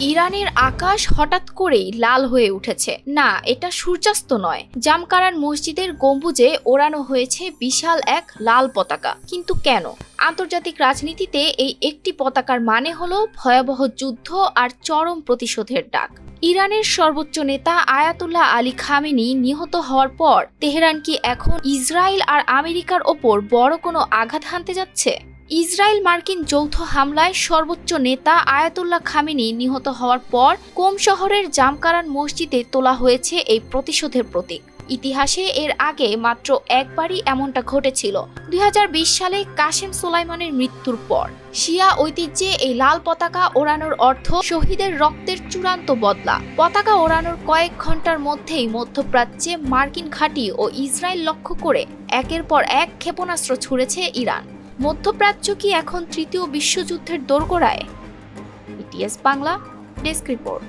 ইরানের আকাশ হঠাৎ করেই লাল হয়ে উঠেছে। না, এটা সূর্যাস্ত নয়। জামকারান মসজিদের গম্বুজে ওড়ানো হয়েছে বিশাল এক লাল পতাকা। কিন্তু কেন? আন্তর্জাতিক রাজনীতিতে এই একটি পতাকার মানে হলো ভয়াবহ যুদ্ধ আর চরম প্রতিশোধের ডাক। ইরানের সর্বোচ্চ নেতা আয়াতুল্লাহ আলী খামেনি নিহত হওয়ার পর তেহরান কি এখন ইসরায়েল আর আমেরিকার ওপর বড় কোনো আঘাত হানতে যাচ্ছে? ইসরায়েল মার্কিন যৌথ হামলায় সর্বোচ্চ নেতা আয়াতুল্লাহ খামেনি নিহত হওয়ার পর কোম শহরের জামকারান মসজিদে তোলা হয়েছে এই প্রতিশোধের প্রতীক। ইতিহাসে এর আগে মাত্র একবারই এমনটা ঘটেছিল, 2020 সালে কাসেম সোলাইমানের মৃত্যুর পর। শিয়া ঐতিহ্যে এই লাল পতাকা ওড়ানোর অর্থ শহীদের রক্তের চূড়ান্ত বদলা। পতাকা ওড়ানোর কয়েক ঘন্টার মধ্যেই মধ্যপ্রাচ্যে মার্কিন ঘাঁটি ও ইসরায়েল লক্ষ্য করে একের পর এক ক্ষেপণাস্ত্র ছুড়েছে ইরান। মধ্যপ্রাচ্য কি এখন তৃতীয় বিশ্বযুদ্ধের দোরগোড়ায়? ETS Bangla desk report.